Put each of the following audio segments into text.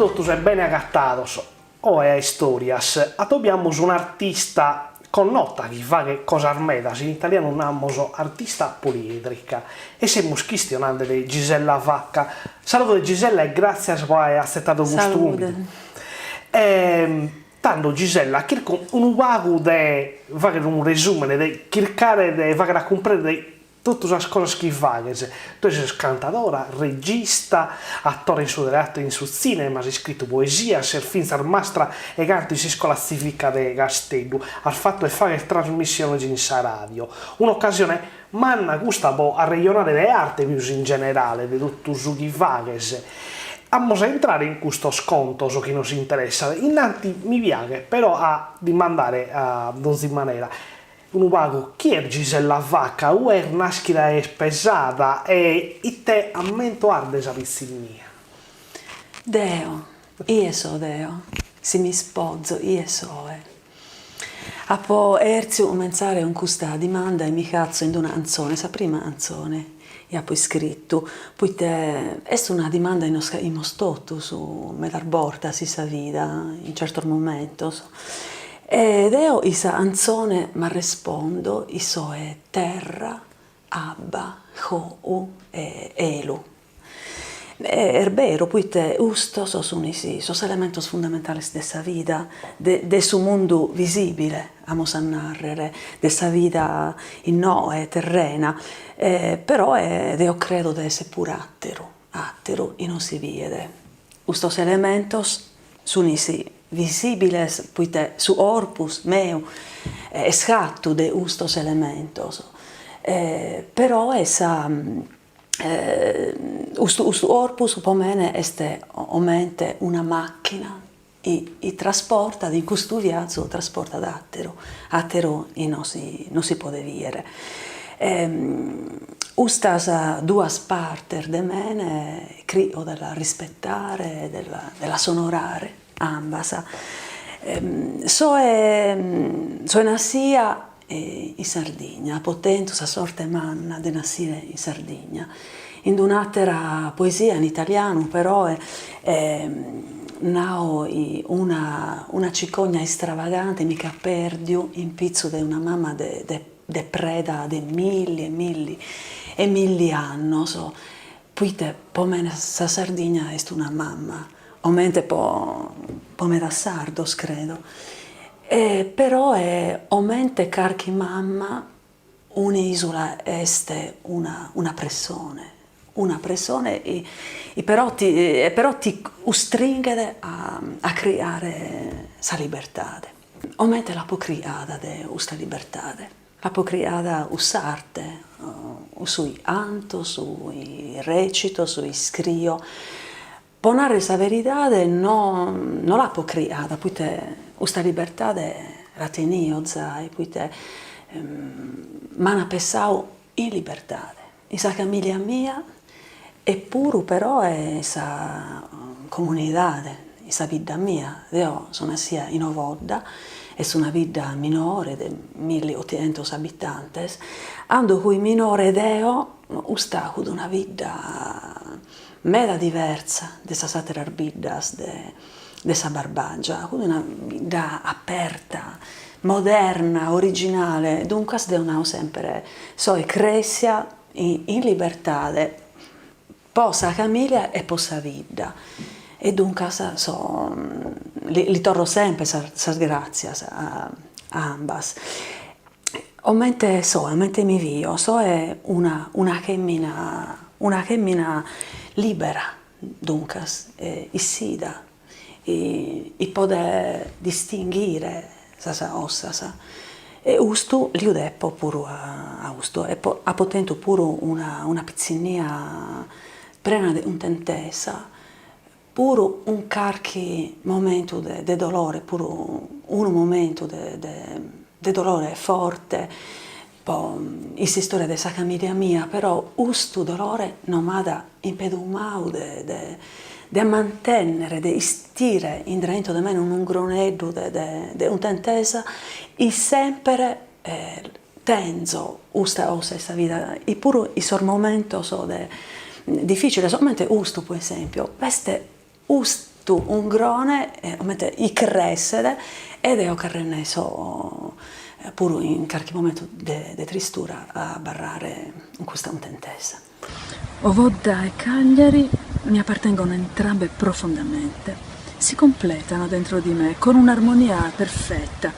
todos e bene agattados. Oe historias. Abbiamo un artista con nota che fa che cosas medas. In italiano un artista poliedrica. E siamo questionando di Gisella Vacca. Saluto di Gisella e grazie per aver accettato questo invito. Tanto Gisella, cerco un vago di fare un resumen, di cercare di fare a comprendere tutte le cose che fai. Tu sei cantadora, regista, attore in suo teatro in sul cinema, hai scritto poesia, sei finza mastra e canti in scolastifica di Castello, hai fatto e fare trasmissioni in sa radio. Un'occasione manna gusta a regionale di arte più in generale, di tutto su chi fai. Vamos a entrare in questo sconto su chi non si interessa. Innanzi mi piace però a dimandare a Donzi Manera un vago chi è Gisella Vacca, o è nascita e spesata e te ammento arde sa pizzinia. Deo, io so Deo, se mi sposo, io so. Apo erzio comenzare con questa domanda e mi cazzo in una canzone, sa prima canzone. E poi scritto, poi è una domanda in stotto su medarborta si sa vita in certo momento. Ed io questa canzone mi rispondo, so è terra, abba, ho e elu. È vero, poi questo sono i elementi fondamentali della vita, del suo mondo visibile, amos a narrare, della vita in noe, terrena, però io credo di essere pure attero, e non si vede. Questi elementi sono visibili, poi su corpus meo, è scatto di questi elementi, però essa questo corpus per me è ovviamente una macchina e trasporta in questo viaggio trasporta attero e non si può vedere. Queste due parti di me credo della rispettare della sonorare ambas. Sono nata in Sardegna, potendo sa sorte manna di nascere in Sardegna. In un'altra poesia in italiano, però, nao una cicogna stravagante, mica perdio, in pizzo di una mamma de preda di milli e milli anni. Poi per me sa Sardegna è una mamma, ovviamente per me da sardos, credo. Però è ovviamente carchi mamma un'isola est una pressione e però ti costringe a creare questa libertà. Ovviamente la può creare questa libertà, la può creare usarte, sui canto, sui recito, sui scrio. Per narrare questa verità non la può creare, poi questa libertà la tenio, poi m'hanno pensato in libertà, in questa famiglia mia, eppure però è questa comunità, in questa vita mia. Io sono sia in Ovodda, è una vita minore di 1800 abitanti, ando cui minore deo, sta con una vita meda diversa da queste altre vite di questa Barbagia, con una vita aperta, moderna, originale. Dunque devo sempre crescere in libertà, possa famiglia e possa vita. E dunque li torno sempre sas grazias a ambas. Ovviamente mi vio, è una femmina libera, dunque, issida, e poter distinguere queste ossa. E questo li ho detto pure a questo, e ha potento pure una pizzinia piena di tentesa, pure un carchi momento di dolore, pure un momento di dolore forte, poi questa storia della famiglia mia, però questo dolore non mi ha impedito di mantenere, di stare dentro di me un gronello di tentesa e sempre tenzo questa vita, e pure i momenti difficili, solamente questo per esempio, questo tu un grone, i crescere, ed io carrene so pure in qualche momento di tristura a barrare in questa contentezza. Ovodda e Cagliari mi appartengono entrambe profondamente. Si completano dentro di me con un'armonia perfetta.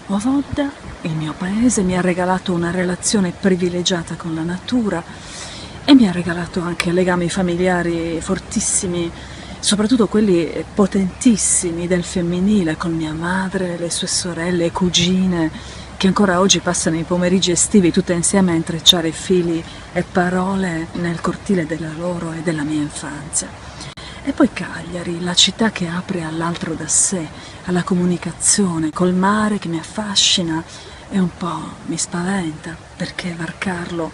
Ovodda, il mio paese, mi ha regalato una relazione privilegiata con la natura e mi ha regalato anche legami familiari fortissimi, soprattutto quelli potentissimi del femminile, con mia madre, le sue sorelle e cugine, che ancora oggi passano i pomeriggi estivi tutte insieme a intrecciare fili e parole nel cortile della loro e della mia infanzia. E poi Cagliari, la città che apre all'altro da sé, alla comunicazione, col mare che mi affascina e un po' mi spaventa, perché varcarlo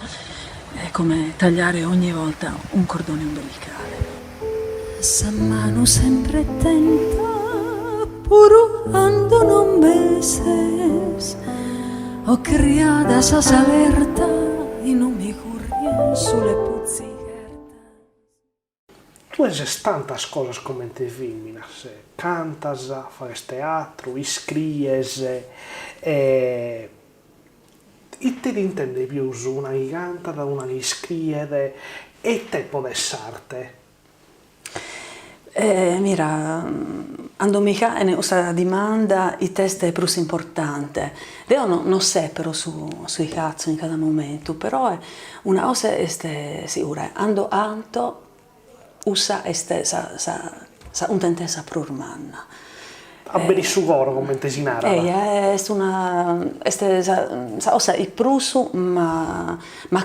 è come tagliare ogni volta un cordone umbilicale. Essa mano sempre attenta, pur ando non meses, ho criada sa salerta e non mi currie sulle puzzicherta. Tu hai tantas cosas como en te feminas, cantas, fas teatro, iscries, e te intende più una che canta, una che scrive, e te podes arte. Mira, quando mi viene questa domanda, il test è più importante. Io non so però sui cazzo in cada momento, però è una cosa è sicura, quando anto usa un tentesa prurmanna. A bere su coro, come te si narra. È una cosa il prusu, ma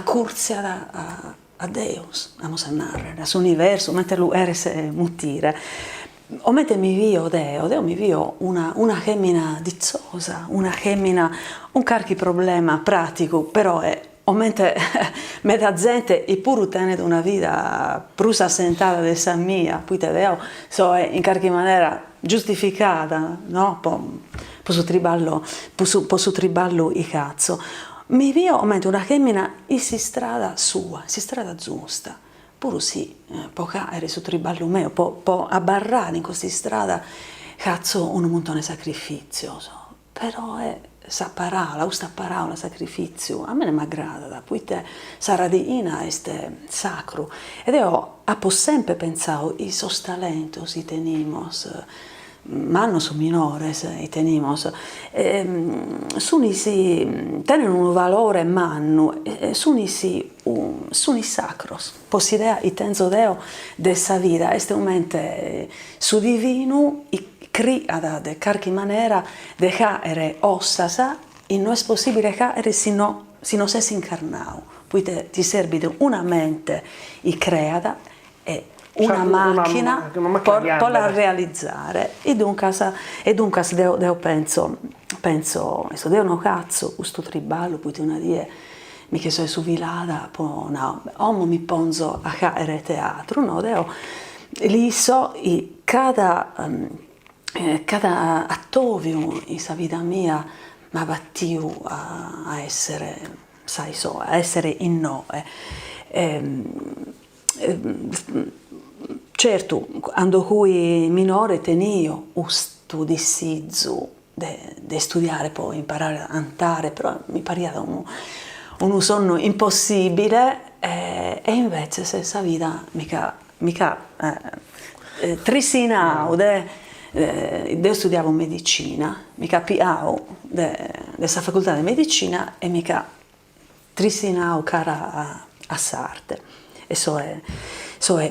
curzia a Deus, vamos a narrare, a suo universo, metterlo eres mutire. O mentre mi vio Deo mi vio una femmina dizzosa, una femmina, un carchi problema pratico, però è o mentre metà gente e pure tenere una vita prusa sentata di sa mia, poi te veo, so in qualche maniera giustificata, no? Posso triballo i cazzo. Mi vio o mentre una femmina si strada sua, si strada giusta. Pure sì, può caere su triballo mio, può abbarrare in questa strada, cazzo, un montone di sacrificio, però è questa parola sacrificio, a me ne m'aggrada, poi te sarà di ina este sacro, ed io ho sempre pensato, i sos talentos, i tenimos, manos minores, i tenimos, sunisi, tenen un valore mannu, sunisi sacros, possidea i tenzo deo de sa vida, este momente su divino, cria de qualche maniera de caere ossasa, e non è possibile caere se non sei incarnato, poi ti serve di una mente creata e una macchina per la realizzare. E dunque io penso, io non cazzo, questo triballo, poi una die mi che sono subilata, poi no, omo mi ponzo a caere teatro, no, io lì so, cada attovio in sa vita mia mi battiu a essere, sai so, a essere in noi. Certo, quando cui minore tenio questo desiderio di studiare, poi imparare a cantare, però mi pariva un sonno impossibile, e invece se sa vita mica trisinau io studiavo medicina, mi capiavo della facoltà di medicina e mica trisinau cara a Sarte. E so è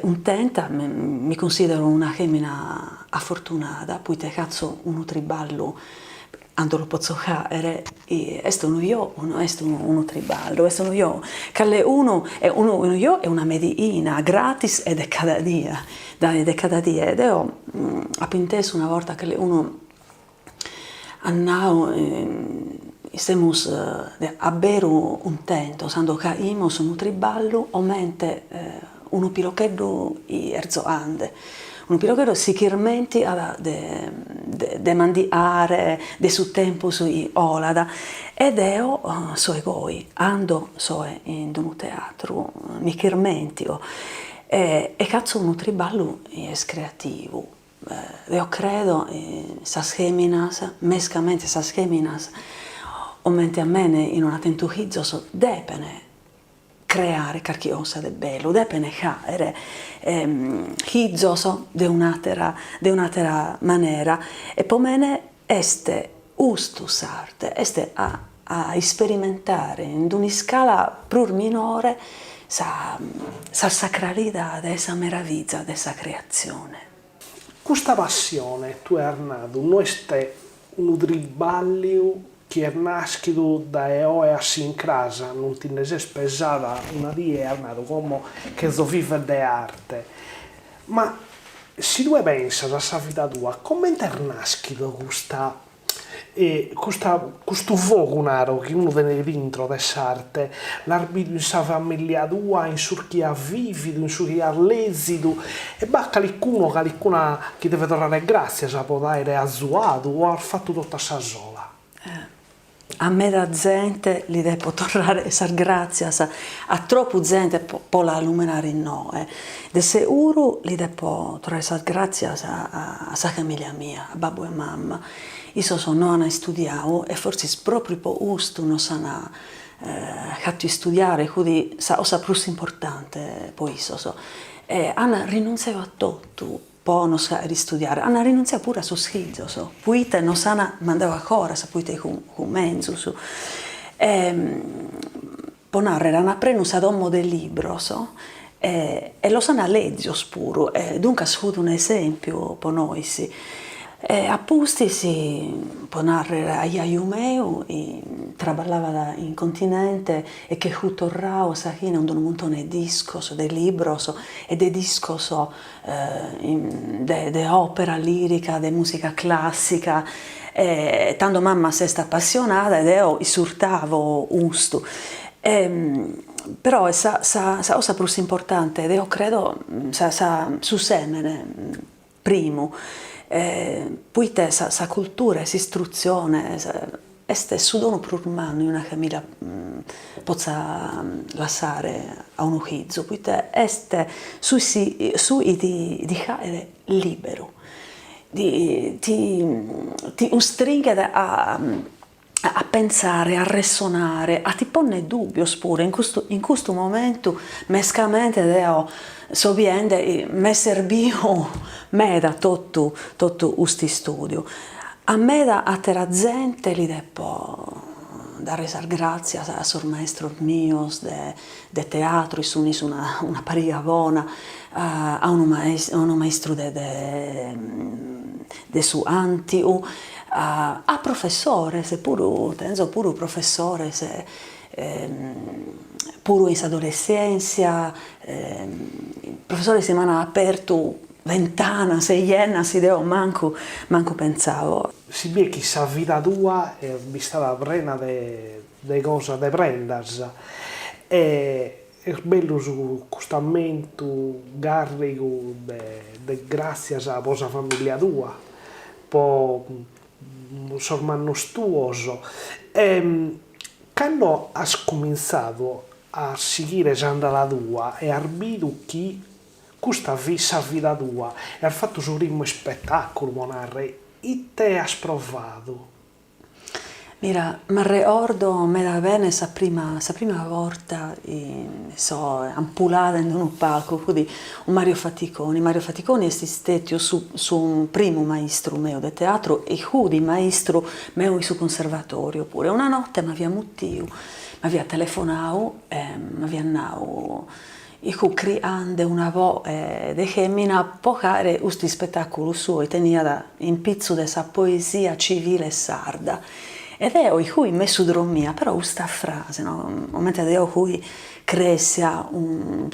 un tenta, mi considero una femmina affortunata, poi te cazzo uno triballo, quando lo posso fare, e sono io, uno triballo, e sono io, che uno è una medicina gratis ed è cada dia, ed io ho inteso una volta che uno andavo, stiamo a bere un tento, quando caimos un triballo, aumente uno pilochetto i erzoande. Un pilochetto sicuramente de mandiare, de su tempo sui olada, ed io so egoi, ando so in un teatro, mi chirmentio, e cazzo un triballo è creativo. eu credo sas geminas, mescamente sas geminas, o mente a mene in un atento hizzo, depene creare carchiosa de bello, depene caere hizzo de un'altra maniera, e pomene este ustus arte, este a sperimentare in una scala pur minore sa sacralità, sa meraviglia dessa creazione. Questa passione, tu hai Arnadu, non è un triballo che è nascido da eoe a sincrasa, non ti ne sei spesata una di Arnadu come che so vive de arte. Ma se tu pensi alla sua vita tua, come è nascido questo fuoco nero che uno tiene dentro dell'arte, l'arbitro in sua famiglia tua, in su chi ha vivido, in su chi ha l'esito, e qualcuno che deve tornare grazie a poter azzuato o ha fatto tutta sa sola. A me da gente li devo tornare grazie a troppo gente può la illuminare no. De sicuro li devo tornare grazie a sa famiglia mia, a babbo e mamma. Io sono nonna studiavo e forse proprio per questo non sono fatto studiare, quindi sa cosa più importante poi so. Hanno rinunciato a tutto, poi non sa studiare, hanno rinunciato pure a suo figlio, poi non sanno mandare a cosa, poi te con mezzo. Poi hanno preso un domo del libro, e lo sanno leggere pure, dunque ha avuto un esempio per noi. A posti si può narrare a Iaiu meu, lavorava in continente e che fu tornato a China un montone di discos, de libros e de discos de opera lirica, de musica classica. Tanto mamma si è appassionata ed io surtavo usto. Però la cosa più importante, io credo, su semene, primo. Poi sa cultura, sa istruzione, este su dono per umano in una famiglia possa lasciare a un ucchizzo, poi este su di caere libero, ti stringe a pensare, a ressonare, a ti pone dubbi pure. In questo momento, mescamente, devo soviende, mi servivo me da tutto questo studio. A me da altra gente li devo dare grazie a sus maestros mios de teatro, sono una pariga buona, a un maestro de su Antiu, a professore, pure professore, pure in adolescenza, professore si mi hanno aperto 20 anni, 6 anni, si devo manco pensavo. Si vede che la vita tua è stata piena di cose da prendersi. E è bello su questo momento garrigo grazie alla vostra famiglia tua, per sormanno stuoso. Quando hai cominciato a seguire la tua e hai visto che questa vita tua e hai fatto su primo spettacolo, monarre, e te hai provato? Mira, mi ricordo bene la prima volta ampulata in un palco, quindi un Mario Faticoni. Mario Faticoni è stato su un primo maestro mio di teatro e quindi maestro mio su conservatorio pure. Una notte mi aveva mi aveva telefonato e mi aveva andato e creando una voce di femmina pocare questo spettacolo suo e tenia in pizzo della poesia civile sarda. Ed io qui messo dormia, però questa frase, no? Nel momento che io qui crescia un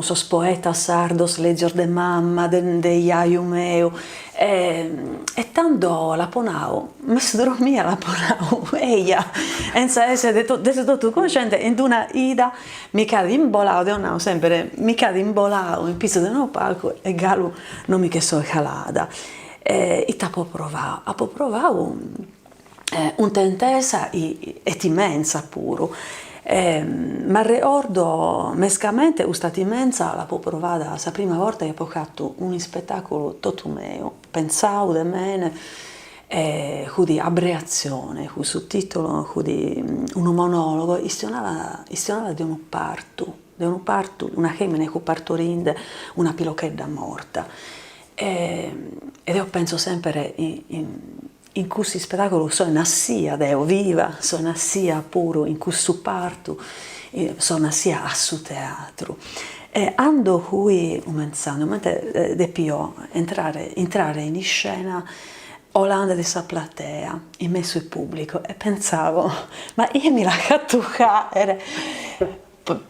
sos poeta sardos, leggere de mamma, de iaiu meu, e tanto la ponao, messo dormia la ponao, eia, senza essere tutto cosciente, in una ida mi cade imbolao, devo sempre, mi cade imbolao in pizzo del nuovo palco e Galu non mi che so calada. E t'apo provavo, un'intesa e immensa pure. Ma ricordo mescamente stata immensa la può provare la prima volta che ho fatto un spettacolo tutto mio, pensavo di me, di abbreazione, con sottotitolo, di un monologo, istionava di un parto, una femmina che partorinde una pilochetta morta. Ed io penso sempre in questo spettacolo sono nascia Deo viva, sono nascia pure in questo parto, sono nascia a suo teatro. E ando qui pensando, devo entrare in scena Olanda di sa platea, in mezzo al pubblico, e pensavo, ma io mi lasciato fare,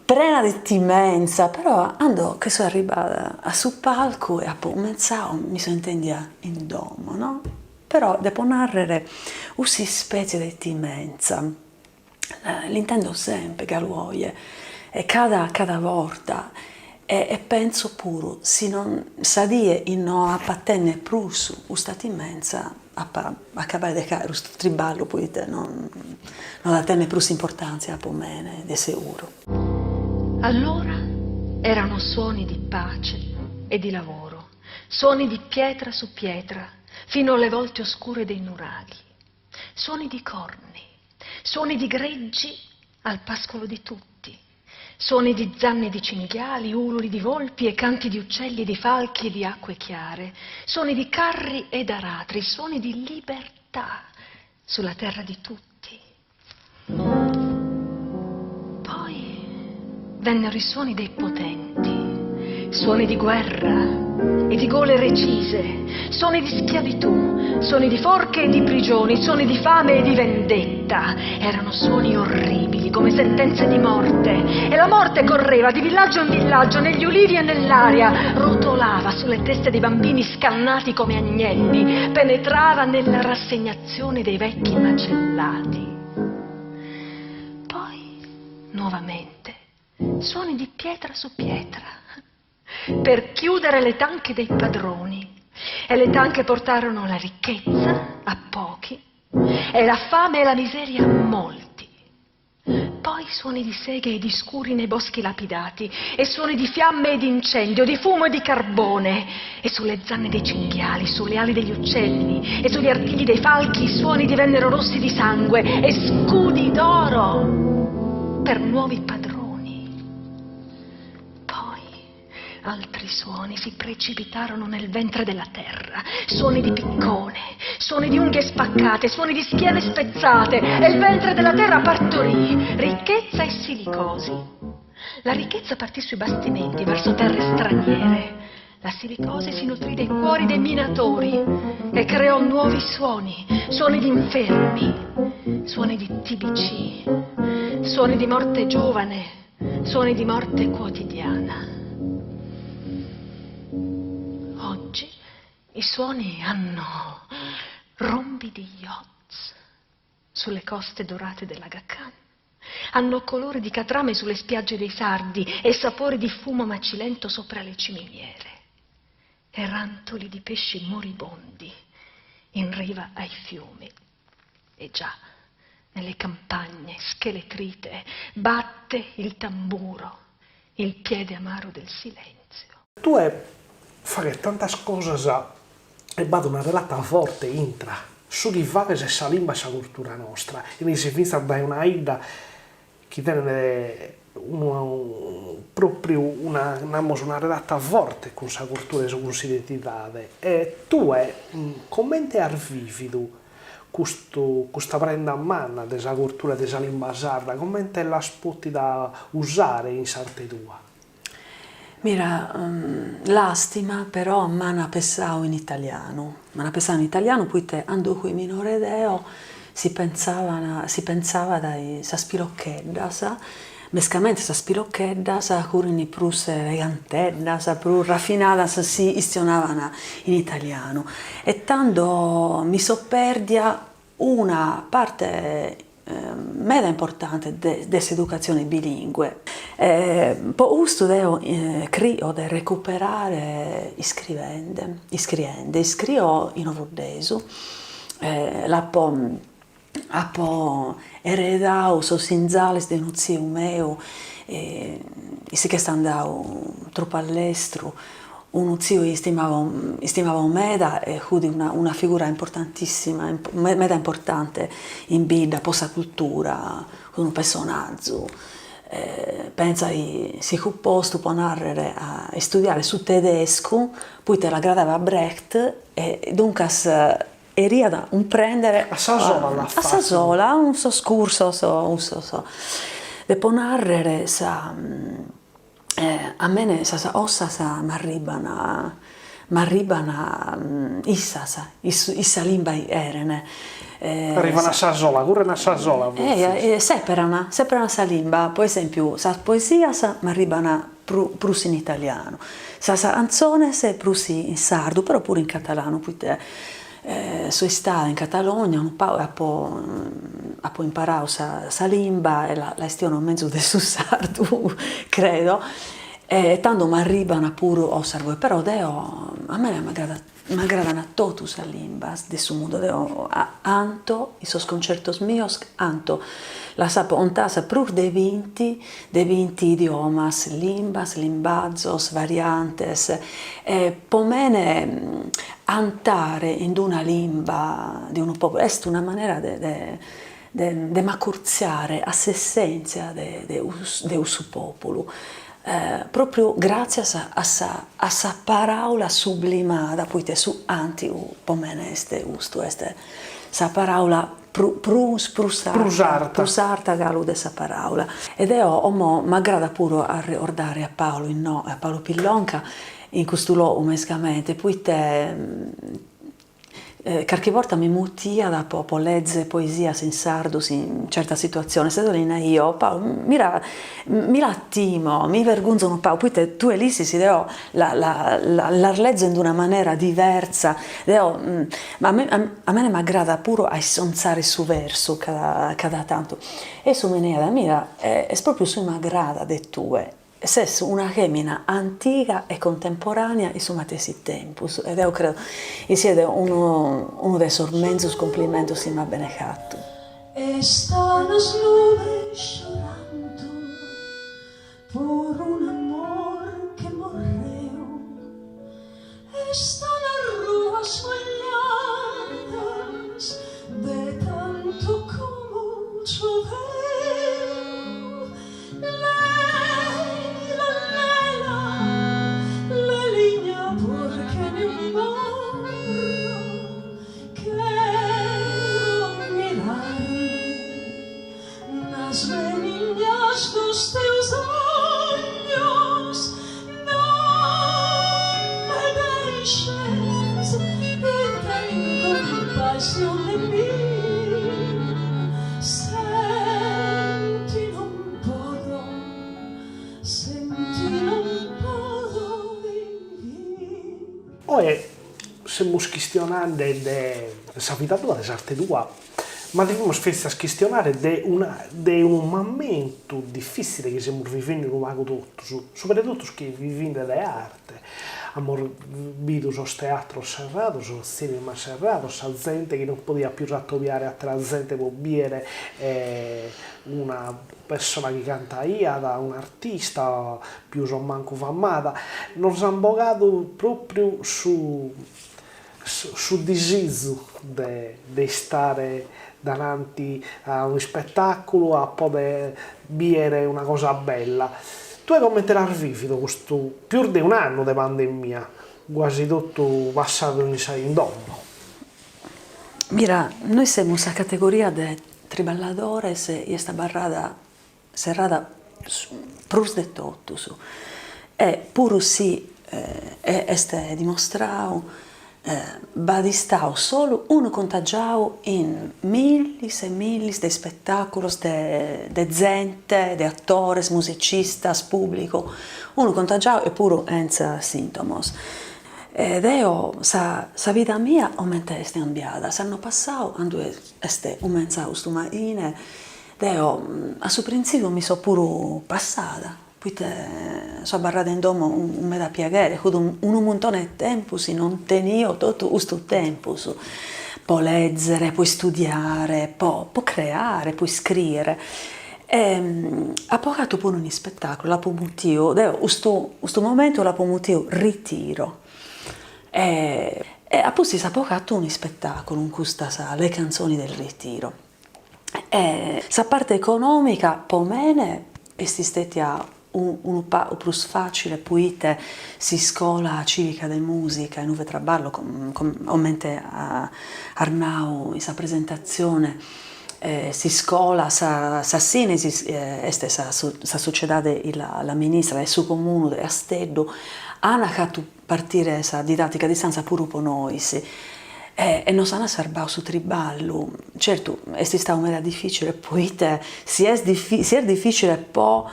piena di timidezza, però quando sono arrivata a sul palco e pensavo, mi sono intendita in domo, no? Però devo narrare questa specie di timidezza, l'intendo sempre, Galuoie, e cada volta, e penso pure, se non sadie in no appartenne prusu, questa timidezza, acabare di fare questo triballo, poi non la tenne più importanza per me, di sicuro. Allora erano suoni di pace e di lavoro, suoni di pietra su pietra, fino alle volte oscure dei nuraghi, suoni di corni, suoni di greggi al pascolo di tutti, suoni di zanne di cinghiali, ululi di volpi e canti di uccelli, di falchi e di acque chiare, suoni di carri ed aratri, suoni di libertà sulla terra di tutti. Poi vennero i suoni dei potenti, suoni di guerra e di gole recise, suoni di schiavitù, suoni di forche e di prigioni, suoni di fame e di vendetta. Erano suoni orribili come sentenze di morte, e la morte correva di villaggio in villaggio, negli ulivi e nell'aria, rotolava sulle teste dei bambini scannati come agnelli, penetrava nella rassegnazione dei vecchi macellati. Poi, nuovamente, suoni di pietra su pietra, per chiudere le tanche dei padroni, e le tanche portarono la ricchezza a pochi e la fame e la miseria a molti. Poi suoni di seghe e di scuri nei boschi lapidati, e suoni di fiamme e di incendio, di fumo e di carbone, e sulle zanne dei cinghiali, sulle ali degli uccelli e sugli artigli dei falchi i suoni divennero rossi di sangue e scudi d'oro per nuovi padroni. Altri suoni si precipitarono nel ventre della terra, suoni di piccone, suoni di unghie spaccate, suoni di schiene spezzate, e il ventre della terra partorì ricchezza e silicosi. La ricchezza partì sui bastimenti verso terre straniere, la silicosi si nutrì dei cuori dei minatori e creò nuovi suoni, suoni di infermi, suoni di TBC, suoni di morte giovane, suoni di morte quotidiana. Oggi i suoni hanno rombi di yachts sulle coste dorate dell'Aga Khan, hanno colore di catrame sulle spiagge dei sardi e sapore di fumo macilento sopra le ciminiere, e rantoli di pesci moribondi in riva ai fiumi. E già nelle campagne scheletrite batte il tamburo, il piede amaro del silenzio. Tu fare tante cose e vado una relata forte intra su chi va che sa lingua e sa cultura nostra, e mi si finza da una ida che tiene proprio una relata forte con sa cultura e sa identità, e tu commenti al vivido questa prenda a mano della cultura della lingua sarda, come la sputi da usare in sarte tua? Mira, l'astima però m'hanno pensato in italiano, poi quando qui minore deo si pensava dai sa spilocchedda, mescamente sa spilocchedda, curini prus elegantedda, più raffinata, si istionavano in italiano, e tanto mi sopperdia una parte meda importante dell'educazione bilingue. Poi studio crio di recuperare iscriendo in ovurdesu, Apo eredau sos inzales de unu ziu meu, isse che sta andau troppo all'estero, uno zio istimava meda e fu una figura importantissima, meda importante in vita, posa cultura, un personaggio. Pensa che si fu posto per narrare a studiare su tedesco, poi te la gradava Brecht e dunque eria da un prendere a Sasola a Sasola un so scurso depo narrare a mene sa ossa m'arribana issa limba erene. Arrivano a Sasola, pure a Sasola. Separano sa limba, per esempio, sa poesia m'arribana prus in italiano, sa canzone se prus in sardo, però pure in catalano, poi sono stata in Catalogna, un po' ho imparato sa limba e la stiono mezzo del sardo, credo, e tanto mi arrivano pure osservo, però a me mi agradano tutte le lingue del mondo, anto, i suoi concerti miei, anto, la sapo ontasa pur de 20 idiomas, limbas, limbazos, variantes, po mene antare in una lingua di un popolo, è una maniera de m'accurziare a s'essenza de un popolo. Proprio grazie a sa parola sublimata, poi te su anti po mene este sa parola prusarta galu de sa parola. Ed m'aggrada pure a ricordare a Paolo Pillonca in questo umescamente, poi te qualche volta mi mutia da poco legge poesia in sardo in certa situazione, se dolina io, Paolo, mi lattimo, mi vergonzo un po', poi tu Elisi si deo la legge in una maniera diversa, ma a me mi aggrada pure a sonzare su verso cada tanto, e su menea mira, è proprio su mi aggrada de tue. Se una femmina antica e contemporanea in su matessi tempus, ed io credo che sia uno dei sormensos complimenti che mi ha bene fatto. Están las nubes llorando por un amor que morreu. Están las ruas bañadas de tanto como choveu. La línea porque me morro quiero mirarme nas meninas dos teus olhos, não me deixes e tem compaixão de mim. Senti non podo vivir. Poi stiamo schistionando della vita tua, delle arte tua, ma dobbiamo spesso schistionare di un momento difficile che stiamo vivendo in un luogo tutto, soprattutto che viviamo le arte. Abbiamo visto los teatros cerrados, los cinema cerrados, la gente che non poteva più rattopiare altra gente può vedere una persona che canta da un artista più o manco famata. Non siamo bogato proprio su desiderio di stare davanti a un spettacolo, a poter vedere una cosa bella. Tu come te l'hai vivido questo più di un anno di pandemia, quasi tutto passato in domo? Mira, noi siamo una categoria di triballadores e sta barrada serrada prus de tutto. E pure sì, è dimostrato badistau solo uno contagiato in miles e miles di spettacoli, de gente, de attores, musicistas, pubblico, uno contagiato e pure senza sintomi. Ed io, sa vita mia, è cambiata. S'hanno passato, quando è cominciato sto mattina, io, a suo principio mi sono pure passata. Poi sono barrata in domo un meda piacere, un montone di tempo, non tenivo tutto questo tempo. può leggere, può studiare, può creare, può scrivere. Ha pagato pure un spettacolo, la pomutio, questo momento la pomutio ritiro. E poi si è pagato un spettacolo, in cui sta le canzoni del ritiro. La parte economica, po' meno, stata un po' più facile, poiché si scuola civica di musica, in dove traballo, come Arnau, in questa presentazione, si scuola, sa sinesi, sa società la ministra del suo comune, di Asteddu, hanno fatto partire la didattica a distanza pure per noi. E non hanno serbato su triballo. Certo, è stato un po' difficile, poiché se è difficile po'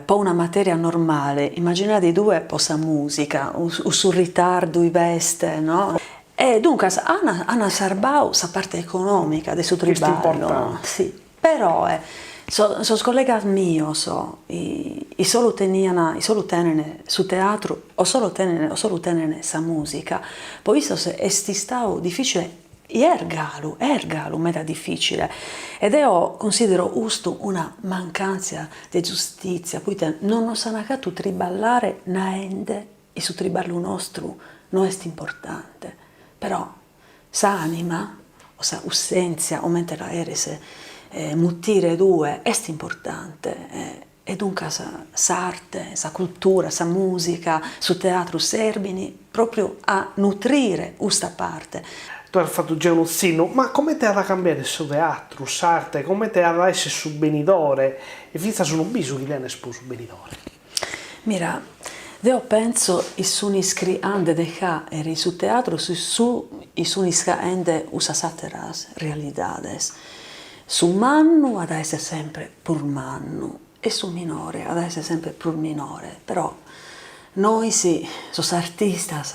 una materia normale, immaginate due possa musica, o sul ritardo, i veste, no? E dunque hanno serbato la parte economica del suo triballo. Sì, però sono collegati miei, i solo tengono su teatro o solo tengono sa musica. Poi è stato difficile, ergalo, meta difficile. Ed io considero giusto una mancanza di giustizia, poiché non si hanno fatto triballare niente e su triballo nostro non è importante. Però sa anima, o sa ussenza, o mentre la erese, mutire due è importante e dunque sa arte, sa cultura, sa musica, su teatro servini proprio a nutrire questa parte. Tu hai fatto già un sino, ma come ti ha da cambiare il suo teatro, l'arte, come ti ha da essere su benidore e finza sono bisogno di essere su benidore? Mira, io penso che sono iscritti de ca eri su teatro su sono iscritti usas atteras realidades. Su mannu ad essere sempre pur mannu e su minore ad essere sempre pur minore. Però noi sos artistas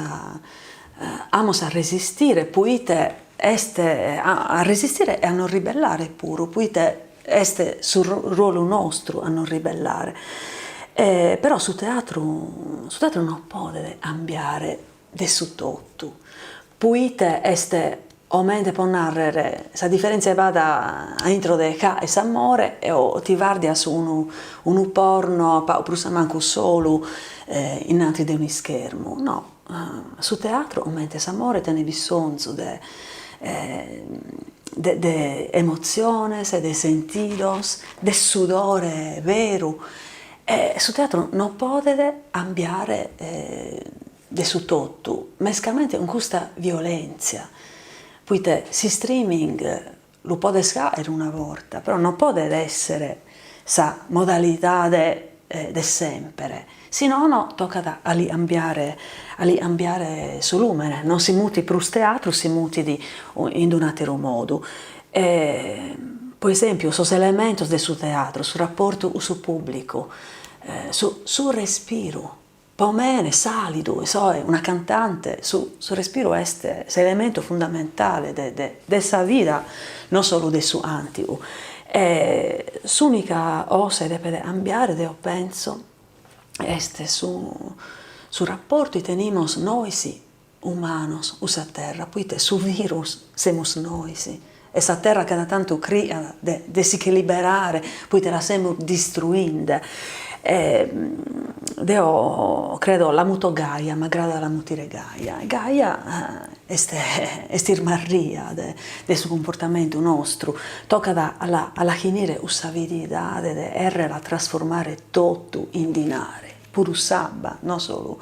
amos a resistere, poite a resistere e a non ribellare pure, poite este sul ruolo nostro a non ribellare. Però su teatro non può cambiare di su tutto, poiché o mente può narrare, la differenza vada a intro de ca e s'amore o ti guardia su un porno, o manco solo innanzi di un schermo, no, su teatro o mente s'amore tiene bisogno de emociones, de sentidos, de sudore vero. Su teatro non potete cambiare di su tutto, mescamente con questa violenza, poiché si streaming lo può fare una volta, però non può essere sa modalità de sempre, se no tocca a cambiare su lumene, non si muti per il teatro, si muti in un altro modo. Per esempio, sono elementi del suo teatro, sul rapporto sul pubblico, sul respiro, pomene, salido, una cantante, sul respiro è l'elemento fondamentale della vita, non solo del suo antico. L'unica cosa che deve cambiare, io penso, è sul rapporto che teniamo noi, umanos, sulla terra, poi su virus siamo noi, e la terra che da tanto crea di si liberare, poi te la stiamo distruendo. Io credo la muto Gaia, ma grada la mutire Gaia. Gaia è stirmarria del suo comportamento nostro, tocca alla finire usabilità di errare a trasformare tutto in dinare, pure sabba, non solo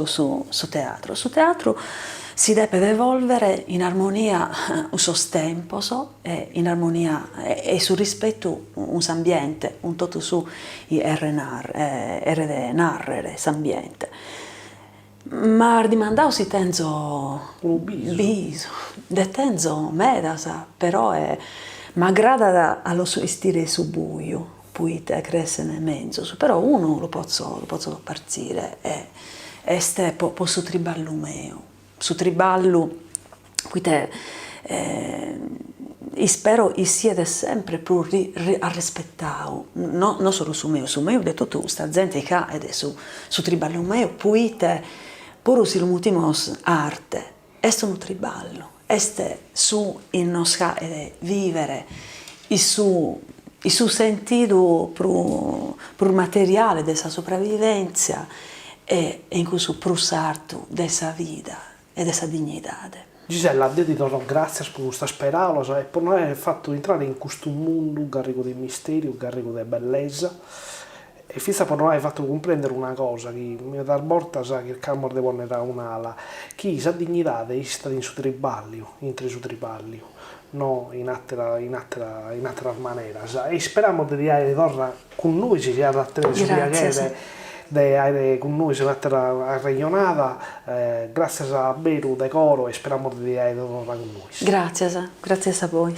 su teatro. Su teatro si deve evolvere in armonia sul tempo, in armonia e sul rispetto un ambiente, un tutto su narrere l'ambiente. Ma dimandavo si tenzo biso, de tenzo medasa, però ma grada allo suo stile su buio, poi te cresce nel mezzo, però uno lo posso partire e posso triballo mio. Su triballo, poiché spero che siete sempre più rispettato, non solo su me di tutta questa gente che è su triballo mio, poiché pure se lo mutimos arte, è un triballo, este su in nosca e vivere il suo sentito pro materiale della sopravvivenza e in questo pro sarto della vita e della dignità. Gisella, a Dio ti do grazie per questa speranza e per noi aver fatto entrare in questo mondo carico di misteri, carico di bellezza. E fissa per noi hai fatto comprendere una cosa, che mi dar volta sa che il camor de ponere un'ala, che sa dignità è stata in suo triballio, in tre suo triballio, no in altra maniera. E speriamo di tornare con noi, ci sia da tenere su di con noi se un'altra regionata, grazie a Beru, decoro e speriamo di tornare con noi. Grazie a voi.